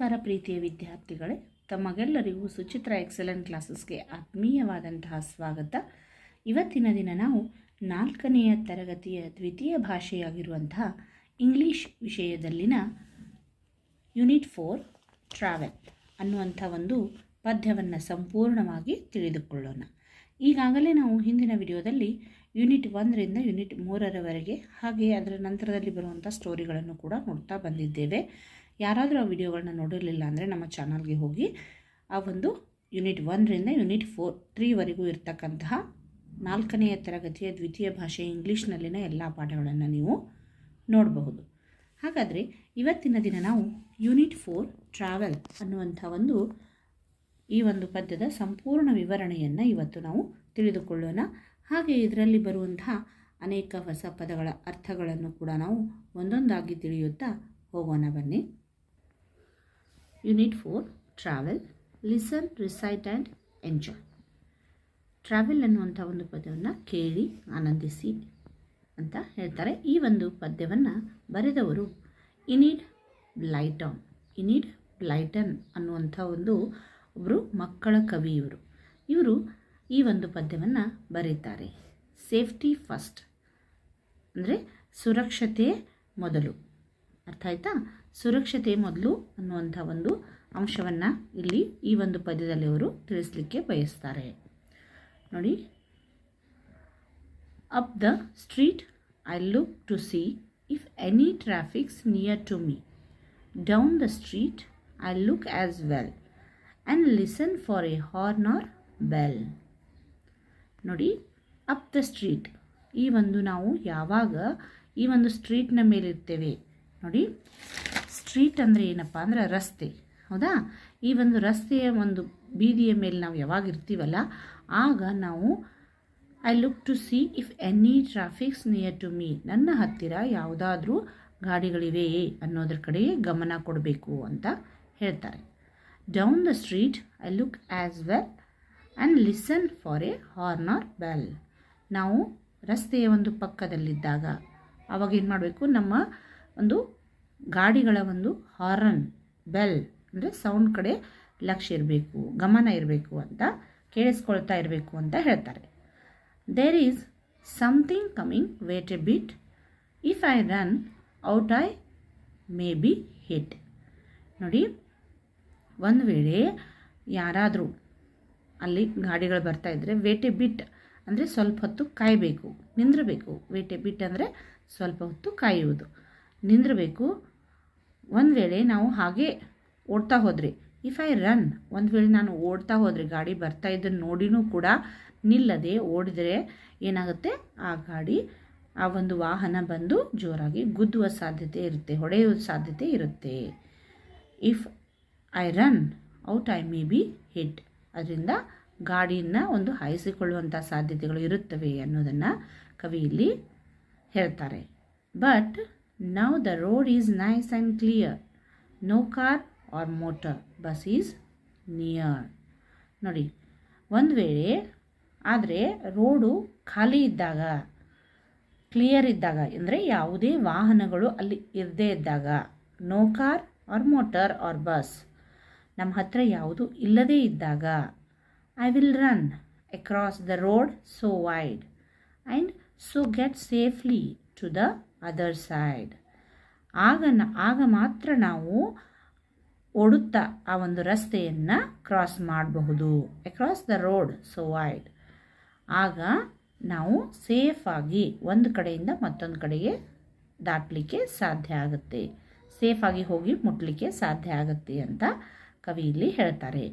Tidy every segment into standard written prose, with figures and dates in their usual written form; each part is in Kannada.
ನಮಸ್ಕಾರ ಪ್ರೀತಿಯ ವಿದ್ಯಾರ್ಥಿಗಳೇ, ತಮಗೆಲ್ಲರಿಗೂ ಸುಚಿತ್ರಾ ಎಕ್ಸಲೆಂಟ್ ಕ್ಲಾಸಸ್ಗೆ ಆತ್ಮೀಯವಾದಂತಹ ಸ್ವಾಗತ. ಇವತ್ತಿನ ದಿನ ನಾವು 4ನೆಯ ತರಗತಿಯ ದ್ವಿತೀಯ ಭಾಷೆಯಾಗಿರುವಂತಹ ಇಂಗ್ಲಿಷ್ ವಿಷಯದಲ್ಲಿನ ಯೂನಿಟ್ 4 ಟ್ರಾವೆಲ್ ಅನ್ನುವಂಥ ಒಂದು ಪದ್ಯವನ್ನು ಸಂಪೂರ್ಣವಾಗಿ ತಿಳಿದುಕೊಳ್ಳೋಣ. ಈಗಾಗಲೇ ನಾವು ಹಿಂದಿನ ವಿಡಿಯೋದಲ್ಲಿ ಯೂನಿಟ್ 1ರಿಂದ ಯೂನಿಟ್ 3ರವರೆಗೆ ಹಾಗೆ ಅದರ ನಂತರದಲ್ಲಿ ಬರುವಂಥ ಸ್ಟೋರಿಗಳನ್ನು ಕೂಡ ನೋಡ್ತಾ ಬಂದಿದ್ದೇವೆ. ಯಾರಾದರೂ ಆ ವಿಡಿಯೋಗಳನ್ನ ನೋಡಿರಲಿಲ್ಲ ಅಂದರೆ ನಮ್ಮ ಚಾನಲ್ಗೆ ಹೋಗಿ ಆ ಒಂದು ಯೂನಿಟ್ 1ರಿಂದ ಯೂನಿಟ್ 3ವರೆಗೂ ಇರ್ತಕ್ಕಂತಹ 4ನೆಯ ತರಗತಿಯ ದ್ವಿತೀಯ ಭಾಷೆ ಇಂಗ್ಲೀಷ್ನಲ್ಲಿನ ಎಲ್ಲ ಪಾಠಗಳನ್ನು ನೀವು ನೋಡಬಹುದು. ಹಾಗಾದರೆ ಇವತ್ತಿನ ದಿನ ನಾವು ಯೂನಿಟ್ 4 ಟ್ರಾವೆಲ್ ಅನ್ನುವಂಥ ಈ ಒಂದು ಪದ್ಯದ ಸಂಪೂರ್ಣ ವಿವರಣೆಯನ್ನು ಇವತ್ತು ನಾವು ತಿಳಿದುಕೊಳ್ಳೋಣ. ಹಾಗೆ ಇದರಲ್ಲಿ ಬರುವಂತಹ ಅನೇಕ ಹೊಸ ಪದಗಳ ಅರ್ಥಗಳನ್ನು ಕೂಡ ನಾವು ಒಂದೊಂದಾಗಿ ತಿಳಿಯುತ್ತಾ ಹೋಗೋಣ ಬನ್ನಿ. Unit 4 travel, listen, recite and enjoy. Travel ಅನ್ನುವಂಥ ಒಂದು ಪದವನ್ನು ಕೇಳಿ ಆನಂದಿಸಿ ಅಂತ ಹೇಳ್ತಾರೆ. ಈ ಒಂದು ಪದ್ಯವನ್ನು ಬರೆದವರು ಇನಿಡ್ ಬ್ಲೈಟನ್ ಅನ್ನುವಂಥ ಒಬ್ಬರು ಮಕ್ಕಳ ಕವಿ. ಇವರು ಈ ಒಂದು ಪದ್ಯವನ್ನು ಬರೀತಾರೆ. ಸೇಫ್ಟಿ ಫಸ್ಟ್ ಅಂದರೆ ಸುರಕ್ಷತೆ ಮೊದಲು. ಅರ್ಥ ಆಯ್ತಾ? ಸುರಕ್ಷತೆ ಮೊದಲು ಅನ್ನುವಂಥ ಒಂದು ಅಂಶವನ್ನು ಇಲ್ಲಿ ಈ ಒಂದು ಪದ್ಯದಲ್ಲಿ ಅವರು ತಿಳಿಸಲಿಕ್ಕೆ ಬಯಸ್ತಾರೆ. ನೋಡಿ, up the street I look to see if any traffics near to me. Down the street I look as well and listen for a horn or bell. ನೋಡಿ, ಅಪ್ ದ ಸ್ಟ್ರೀಟ್, ಈ ಒಂದು ನಾವು ಯಾವಾಗ ಈ ಒಂದು ಸ್ಟ್ರೀಟ್ನ ಮೇಲಿರ್ತೇವೆ, ನೋಡಿ ಸ್ಟ್ರೀಟ್ ಅಂದರೆ ಏನಪ್ಪ ಅಂದರೆ ರಸ್ತೆ, ಹೌದಾ? ಈ ಒಂದು ರಸ್ತೆಯ ಒಂದು ಬೀದಿಯ ಮೇಲೆ ನಾವು ಯಾವಾಗ ಇರ್ತೀವಲ್ಲ ಆಗ ನಾವು I look to see if any traffics near to me, ನನ್ನ ಹತ್ತಿರ ಯಾವುದಾದ್ರೂ ಗಾಡಿಗಳಿವೆಯೇ ಅನ್ನೋದ್ರ ಕಡೆಗೆ ಗಮನ ಕೊಡಬೇಕು ಅಂತ ಹೇಳ್ತಾರೆ. Down the street I look as well and listen for a horn or bell. ನಾವು ರಸ್ತೆಯ ಒಂದು ಪಕ್ಕದಲ್ಲಿದ್ದಾಗ ಆವಾಗ ಏನು ಮಾಡಬೇಕು, ನಮ್ಮ ಒಂದು ಗಾಡಿಗಳ ಒಂದು ಹಾರನ್, ಬೆಲ್ ಅಂದರೆ ಸೌಂಡ್ ಕಡೆ ಲಕ್ಷ್ಯ ಇರಬೇಕು, ಗಮನ ಇರಬೇಕು ಅಂತ, ಕೇಳಿಸ್ಕೊಳ್ತಾ ಇರಬೇಕು ಅಂತ ಹೇಳ್ತಾರೆ. There is something coming, wait a bit, if I run out I may be hit. ನೋಡಿ, ಒಂದು ವೇಳೆ ಯಾರಾದರೂ ಅಲ್ಲಿ ಗಾಡಿಗಳು ಬರ್ತಾಯಿದ್ರೆ ವೇಟ್ ಎ ಬಿಟ್ ಅಂದರೆ ಸ್ವಲ್ಪ ಹೊತ್ತು ಕಾಯಬೇಕು, ನಿಂದಿರಬೇಕು. ವೇಟ್ ಎ ಬಿಟ್ ಅಂದರೆ ಸ್ವಲ್ಪ ಹೊತ್ತು ಕಾಯುವುದು, ನಿಂದಿರಬೇಕು. ಒಂದು ವೇಳೆ ನಾವು ಹಾಗೆ ಓಡ್ತಾ ಹೋದರೆ, ಇಫ್ ಐ ರನ್, ಒಂದು ವೇಳೆ ನಾನು ಓಡ್ತಾ ಹೋದರೆ ಗಾಡಿ ಬರ್ತಾ ಇದ್ದನ್ನು ನೋಡಿನೂ ಕೂಡ ನಿಲ್ಲದೆ ಓಡಿದರೆ ಏನಾಗುತ್ತೆ, ಆ ಗಾಡಿ, ಆ ಒಂದು ವಾಹನ ಬಂದು ಜೋರಾಗಿ ಗುದ್ದುವ ಸಾಧ್ಯತೆ ಇರುತ್ತೆ, ಹೊಡೆಯುವ ಸಾಧ್ಯತೆ ಇರುತ್ತೆ. If I run out I may be hit, ಅದರಿಂದ ಗಾಡಿಯನ್ನು ಒಂದು ಹಾಯಿಸಿಕೊಳ್ಳುವಂಥ ಸಾಧ್ಯತೆಗಳು ಇರುತ್ತವೆ ಅನ್ನೋದನ್ನು ಕವಿ ಇಲ್ಲಿ ಹೇಳ್ತಾರೆ. But now the road is nice and clear, no car or motor, bus is near. ನೋಡಿ, ಒಂದು ವೇಳೆ ಆದರೆ ರೋಡು ಖಾಲಿ ಇದ್ದಾಗ, ಕ್ಲಿಯರ್ ಇದ್ದಾಗ, ಅಂದರೆ ಯಾವುದೇ ವಾಹನಗಳು ಅಲ್ಲಿ ಇರದೇ ಇದ್ದಾಗ, no car or motor or bus, ನಮ್ಮ ಹತ್ರ ಯಾವುದು ಇಲ್ಲದೇ ಇದ್ದಾಗ, I will run across the road so wide and so get safely to the other side. ಆಗ ಮಾತ್ರ ನಾವು ಓಡುತ್ತಾ ಆ ಒಂದು ರಸ್ತೆಯನ್ನು ಕ್ರಾಸ್ ಮಾಡಬಹುದು. Across the road so wide, ಆಗ ನಾವು ಸೇಫಾಗಿ ಒಂದು ಕಡೆಯಿಂದ ಮತ್ತೊಂದು ಕಡೆಗೆ ದಾಟಲಿಕ್ಕೆ ಸಾಧ್ಯ ಆಗುತ್ತೆ, ಸೇಫಾಗಿ ಹೋಗಿ ಮುಟ್ಟಲಿಕ್ಕೆ ಸಾಧ್ಯ ಆಗುತ್ತೆ ಅಂತ ಕವಿ ಇಲ್ಲಿ ಹೇಳ್ತಾರೆ.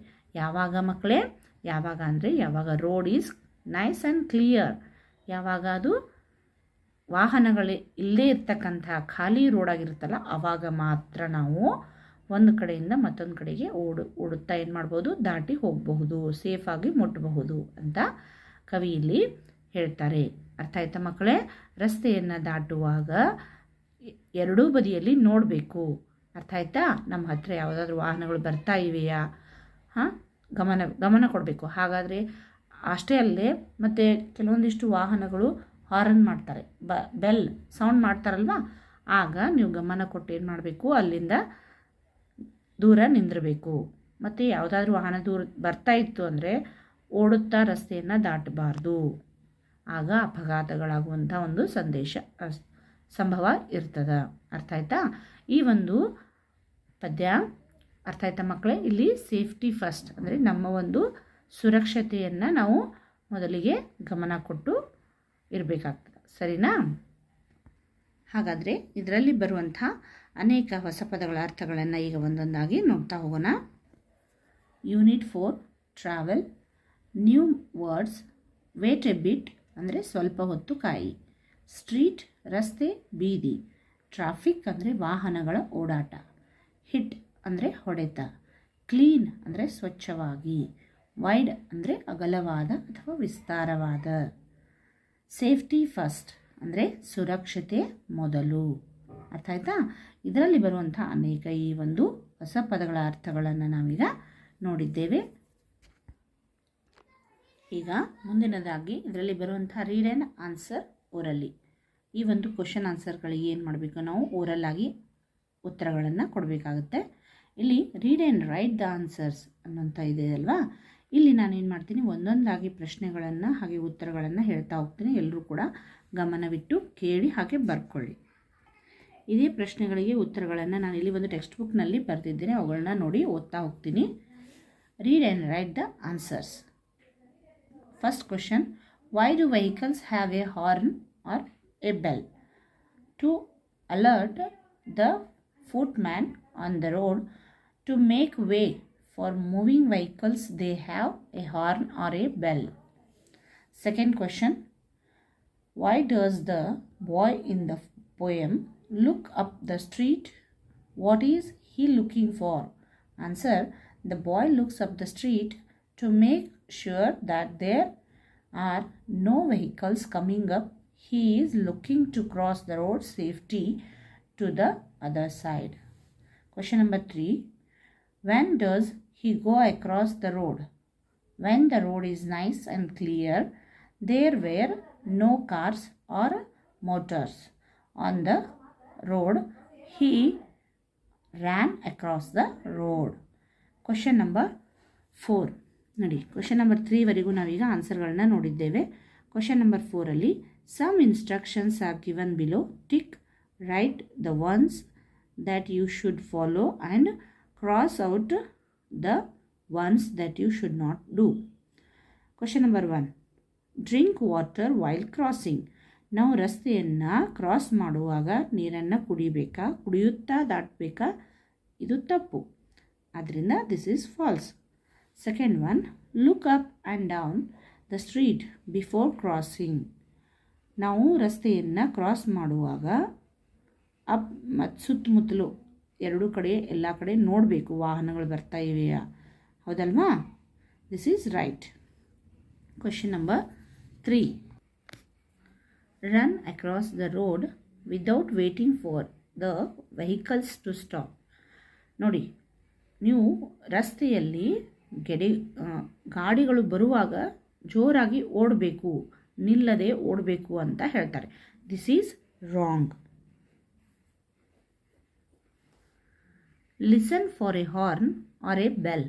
ಯಾವಾಗ ಮಕ್ಕಳೇ? ಯಾವಾಗ ಅಂದರೆ ಯಾವಾಗ road is nice and clear, ಯಾವಾಗ ಅದು ವಾಹನಗಳೇ ಇಲ್ಲೇ ಇರ್ತಕ್ಕಂಥ ಖಾಲಿ ರೋಡಾಗಿರುತ್ತಲ್ಲ ಆವಾಗ ಮಾತ್ರ ನಾವು ಒಂದು ಕಡೆಯಿಂದ ಮತ್ತೊಂದು ಕಡೆಗೆ ಓಡುತ್ತಾ ಏನು ಮಾಡ್ಬೋದು, ದಾಟಿ ಹೋಗಬಹುದು, ಸೇಫಾಗಿ ಮುಟ್ಟಬಹುದು ಅಂತ ಕವಿ ಇಲ್ಲಿ ಹೇಳ್ತಾರೆ. ಅರ್ಥ ಆಯ್ತಾ ಮಕ್ಕಳೇ? ರಸ್ತೆಯನ್ನು ದಾಟುವಾಗ ಎರಡೂ ಬದಿಯಲ್ಲಿ ನೋಡಬೇಕು. ಅರ್ಥ ಆಯ್ತಾ? ನಮ್ಮ ಹತ್ತಿರ ಯಾವುದಾದ್ರೂ ವಾಹನಗಳು ಬರ್ತಾ ಇವೆಯಾ, ಗಮನ ಕೊಡಬೇಕು. ಹಾಗಾದರೆ ಅಷ್ಟೇ ಅಲ್ಲದೆ ಮತ್ತು ಕೆಲವೊಂದಿಷ್ಟು ವಾಹನಗಳು ಹಾರನ್ ಮಾಡ್ತಾರೆ, ಬೆಲ್ ಸೌಂಡ್ ಮಾಡ್ತಾರಲ್ವ, ಆಗ ನೀವು ಗಮನ ಕೊಟ್ಟು ಏನು ಮಾಡಬೇಕು, ಅಲ್ಲಿಂದ ದೂರ ನಿಂದಿರಬೇಕು. ಮತ್ತು ಯಾವುದಾದ್ರೂ ವಾಹನ ದೂರ ಬರ್ತಾ ಇತ್ತು ಅಂದರೆ ಓಡುತ್ತಾ ರಸ್ತೆಯನ್ನು ದಾಟಬಾರ್ದು, ಆಗ ಅಪಘಾತಗಳಾಗುವಂಥ ಒಂದು ಸಂಭವ ಇರ್ತದೆ. ಅರ್ಥ ಆಯ್ತಾ? ಈ ಒಂದು ಪದ್ಯ ಅರ್ಥ ಆಯ್ತಾ ಮಕ್ಕಳೇ? ಇಲ್ಲಿ ಸೇಫ್ಟಿ ಫಸ್ಟ್ ಅಂದರೆ ನಮ್ಮ ಒಂದು ಸುರಕ್ಷತೆಯನ್ನು ನಾವು ಮೊದಲಿಗೆ ಗಮನ ಕೊಟ್ಟು ಇರಬೇಕಾಗ್ತದೆ. ಸರಿನಾ? ಹಾಗಾದರೆ ಇದರಲ್ಲಿ ಬರುವಂಥ ಅನೇಕ ಹೊಸ ಪದಗಳ ಅರ್ಥಗಳನ್ನು ಈಗ ಒಂದೊಂದಾಗಿ ನೋಡ್ತಾ ಹೋಗೋಣ. Unit 4 travel. New words. Wait a bit ಅಂದರೆ ಸ್ವಲ್ಪ ಹೊತ್ತು ಕಾಯಿ. ಸ್ಟ್ರೀಟ್ ರಸ್ತೆ, ಬೀದಿ. ಟ್ರಾಫಿಕ್ ಅಂದರೆ ವಾಹನಗಳ ಓಡಾಟ. ಹಿಟ್ ಅಂದರೆ ಹೊಡೆತ. ಕ್ಲೀನ್ ಅಂದರೆ ಸ್ವಚ್ಛವಾಗಿ. ವೈಡ್ ಅಂದರೆ ಅಗಲವಾದ ಅಥವಾ ವಿಸ್ತಾರವಾದ. ಸೇಫ್ಟಿ ಫಸ್ಟ್ ಅಂದರೆ ಸುರಕ್ಷತೆ ಮೊದಲು. ಅರ್ಥ ಆಯ್ತಾ? ಇದರಲ್ಲಿ ಬರುವಂಥ ಅನೇಕ ಈ ಒಂದು ಹೊಸ ಪದಗಳ ಅರ್ಥಗಳನ್ನು ನಾವೀಗ ನೋಡಿದ್ದೇವೆ. ಈಗ ಮುಂದಿನದಾಗಿ ಇದರಲ್ಲಿ ಬರುವಂಥ ರೀಡ್ ಆ್ಯಂಡ್ ಆನ್ಸರ್ ಓರಲಿ. ಈ ಒಂದು ಕ್ವಶನ್ ಆನ್ಸರ್ಗಳಿಗೆ ಏನು ಮಾಡಬೇಕು, ನಾವು ಓರಲ್ಲಾಗಿ ಉತ್ತರಗಳನ್ನು ಕೊಡಬೇಕಾಗುತ್ತೆ. ಇಲ್ಲಿ read and write the answers ಅನ್ನೋಂಥ ಇದೆ ಅಲ್ವಾ, ಇಲ್ಲಿ ನಾನೇನು ಮಾಡ್ತೀನಿ, ಒಂದೊಂದಾಗಿ ಪ್ರಶ್ನೆಗಳನ್ನು ಹಾಗೆ ಉತ್ತರಗಳನ್ನು ಹೇಳ್ತಾ ಹೋಗ್ತೀನಿ. ಎಲ್ಲರೂ ಕೂಡ ಗಮನವಿಟ್ಟು ಕೇಳಿ ಹಾಗೆ ಬರ್ಕೊಳ್ಳಿ. ಇದೇ ಪ್ರಶ್ನೆಗಳಿಗೆ ಉತ್ತರಗಳನ್ನು ನಾನು ಇಲ್ಲಿ ಒಂದು ಟೆಕ್ಸ್ಟ್ ಬುಕ್ನಲ್ಲಿ ಬರೆದಿದ್ದೇನೆ, ಅವುಗಳನ್ನ ನೋಡಿ ಓದ್ತಾ ಹೋಗ್ತೀನಿ. Read and write the answers. First question, why do vehicles have a horn or a bell? To alert the footman on the road to make way for moving vehicles. They have a horn or a bell. Second question, why does the boy in the poem look up the street? What is he looking for? Answer, the boy looks up the street to make sure that there are no vehicles coming up. He is looking to cross the road safely to the other side. Question number 3, when does he go across the road? When the road is nice and clear, there were no cars or motors on the road. He ran across the road. Question number 4 ನೋಡಿ. ಕ್ವಶನ್ ನಂಬರ್ 3 ವರೆಗೂ ನಾವೀಗ ಆನ್ಸರ್ಗಳನ್ನ ನೋಡಿದ್ದೇವೆ. ಕ್ವಶನ್ ನಂಬರ್ 4 ಅಲ್ಲಿ some instructions are given below. Tick write the ones that you should follow and cross out the ones that you should not do. Question number 1, drink water while crossing. ನಾವು ರಸ್ತೆಯನ್ನು ಕ್ರಾಸ್ ಮಾಡುವಾಗ ನೀರನ್ನು ಕುಡಿಬೇಕಾ, ಕುಡಿಯುತ್ತಾ ದಾಟಬೇಕಾ? ಇದು ತಪ್ಪು, ಆದ್ದರಿಂದ this is false. Second one, look up and down the street before crossing. ನಾವು ರಸ್ತೆಯನ್ನು ಕ್ರಾಸ್ ಮಾಡುವಾಗ ಅಪ್ ಮತ್ತು ಸುತ್ತಮುತ್ತಲು ಎರಡೂ ಕಡೆ ಎಲ್ಲ ಕಡೆ ನೋಡಬೇಕು, ವಾಹನಗಳು ಬರ್ತಾ ಇವೆಯಾ, ಹೌದಲ್ವಾ? This is right. Question number 3, run across the road without waiting for the vehicles to stop. ನೋಡಿ, ನೀವು ರಸ್ತೆಯಲ್ಲಿ ಗಾಡಿಗಳು ಬರುವಾಗ ಜೋರಾಗಿ ಓಡಬೇಕು, ನಿಲ್ಲದೆ ಓಡಬೇಕು ಅಂತ ಹೇಳ್ತಾರೆ. This is wrong. Listen for a horn or a bell.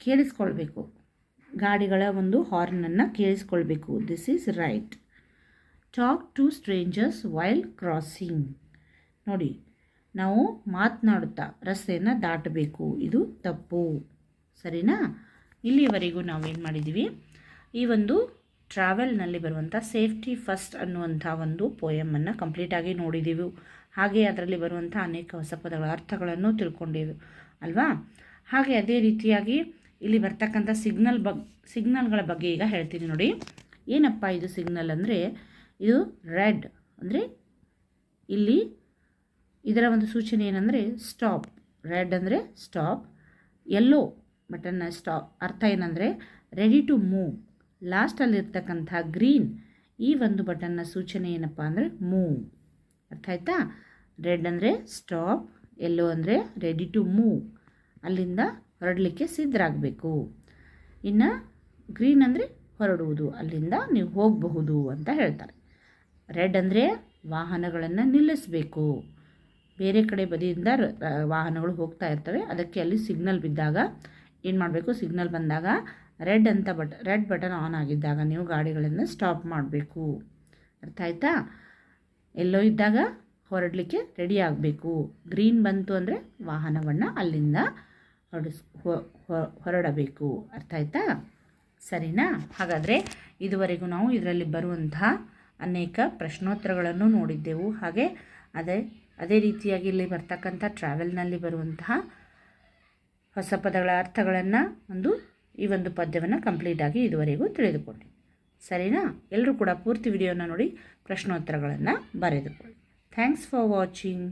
ಕೇಳಿಸ್ಕೊಳ್ಬೇಕು, ಗಾಡಿಗಳ ಒಂದು ಹಾರ್ನನ್ನು ಕೇಳಿಸ್ಕೊಳ್ಬೇಕು. This is right. Talk to strangers while crossing. ನೋಡಿ, ನಾವು ಮಾತನಾಡುತ್ತಾ ರಸ್ತೆಯನ್ನು ದಾಟಬೇಕು, ಇದು ತಪ್ಪು. ಸರಿನಾ? ಇಲ್ಲಿವರೆಗೂ ನಾವೇನು ಮಾಡಿದ್ದೀವಿ, ಈ ಒಂದು ಟ್ರಾವೆಲ್ನಲ್ಲಿ ಬರುವಂಥ ಸೇಫ್ಟಿ ಫಸ್ಟ್ ಅನ್ನುವಂಥ ಒಂದು ಪೋಯಮನ್ನು ಕಂಪ್ಲೀಟಾಗಿ ನೋಡಿದ್ದೀವಿ. ಹಾಗೆ ಅದರಲ್ಲಿ ಬರುವಂಥ ಅನೇಕ ಹೊಸ ಪದಗಳ ಅರ್ಥಗಳನ್ನು ತಿಳ್ಕೊಂಡಿವೆ ಅಲ್ವಾ? ಹಾಗೆ ಅದೇ ರೀತಿಯಾಗಿ ಇಲ್ಲಿ ಬರ್ತಕ್ಕಂಥ ಸಿಗ್ನಲ್ಗಳ ಬಗ್ಗೆ ಈಗ ಹೇಳ್ತೀನಿ ನೋಡಿ. ಏನಪ್ಪ ಇದು ಸಿಗ್ನಲ್ ಅಂದರೆ, ಇದು ರೆಡ್ ಅಂದರೆ ಇಲ್ಲಿ ಇದರ ಒಂದು ಸೂಚನೆ ಏನಂದರೆ ಸ್ಟಾಪ್. ರೆಡ್ ಅಂದರೆ ಸ್ಟಾಪ್. ಯೆಲ್ಲೋ ಬಟನ್ನ ಸ್ಟಾಪ್, ಅರ್ಥ ಏನಂದರೆ ರೆಡಿ ಟು ಮೂವ್. ಲಾಸ್ಟಲ್ಲಿರ್ತಕ್ಕಂಥ ಗ್ರೀನ್, ಈ ಒಂದು ಬಟನ್ನ ಸೂಚನೆ ಏನಪ್ಪ ಅಂದರೆ ಮೂವ್. ಅರ್ಥ ಆಯ್ತಾ? ರೆಡ್ ಅಂದರೆ ಸ್ಟಾಪ್, ಯೆಲ್ಲೋ ಅಂದರೆ ರೆಡಿ ಟು ಮೂವ್, ಅಲ್ಲಿಂದ ಹೊರಡಲಿಕ್ಕೆ ಸಿದ್ಧರಾಗಬೇಕು. ಇನ್ನು ಗ್ರೀನ್ ಅಂದರೆ ಹೊರಡುವುದು, ಅಲ್ಲಿಂದ ನೀವು ಹೋಗಬಹುದು ಅಂತ ಹೇಳ್ತಾರೆ. ರೆಡ್ ಅಂದರೆ ವಾಹನಗಳನ್ನು ನಿಲ್ಲಿಸಬೇಕು, ಬೇರೆ ಕಡೆ ಬದಿಯಿಂದ ವಾಹನಗಳು ಹೋಗ್ತಾ ಇರ್ತವೆ. ಅದಕ್ಕೆ ಅಲ್ಲಿ ಸಿಗ್ನಲ್ ಬಿದ್ದಾಗ ಏನು ಮಾಡಬೇಕು, ಸಿಗ್ನಲ್ ಬಂದಾಗ ರೆಡ್ ಬಟನ್ ಆನ್ ಆಗಿದ್ದಾಗ ನೀವು ಗಾಡಿಗಳನ್ನು ಸ್ಟಾಪ್ ಮಾಡಬೇಕು. ಅರ್ಥ ಆಯ್ತಾ? ಎಲ್ಲೋ ಇದ್ದಾಗ ಹೊರಡಲಿಕ್ಕೆ ರೆಡಿ ಆಗಬೇಕು. ಗ್ರೀನ್ ಬಂತು ಅಂದರೆ ವಾಹನವನ್ನು ಅಲ್ಲಿಂದ ಹೊರಡಬೇಕು. ಅರ್ಥ ಆಯ್ತಾ? ಸರಿನಾ? ಹಾಗಾದರೆ ಇದುವರೆಗೂ ನಾವು ಇದರಲ್ಲಿ ಬರುವಂತಹ ಅನೇಕ ಪ್ರಶ್ನೋತ್ತರಗಳನ್ನು ನೋಡಿದ್ದೆವು. ಹಾಗೆ ಅದೇ ರೀತಿಯಾಗಿ ಇಲ್ಲಿ ಬರ್ತಕ್ಕಂಥ ಟ್ರಾವೆಲ್ನಲ್ಲಿ ಬರುವಂತಹ ಹೊಸ ಪದಗಳ ಅರ್ಥಗಳನ್ನು ಈ ಒಂದು ಪದ್ಯವನ್ನು ಕಂಪ್ಲೀಟಾಗಿ ಇದುವರೆಗೂ ತಿಳಿದುಕೊಂಡೆ. ಸರಿನಾ? ಎಲ್ಲರೂ ಕೂಡ ಪೂರ್ತಿ ವಿಡಿಯೋನ ನೋಡಿ ಪ್ರಶ್ನೋತ್ತರಗಳನ್ನು ಬರೆದುಕೊಳ್ಳಿ. Thanks for watching.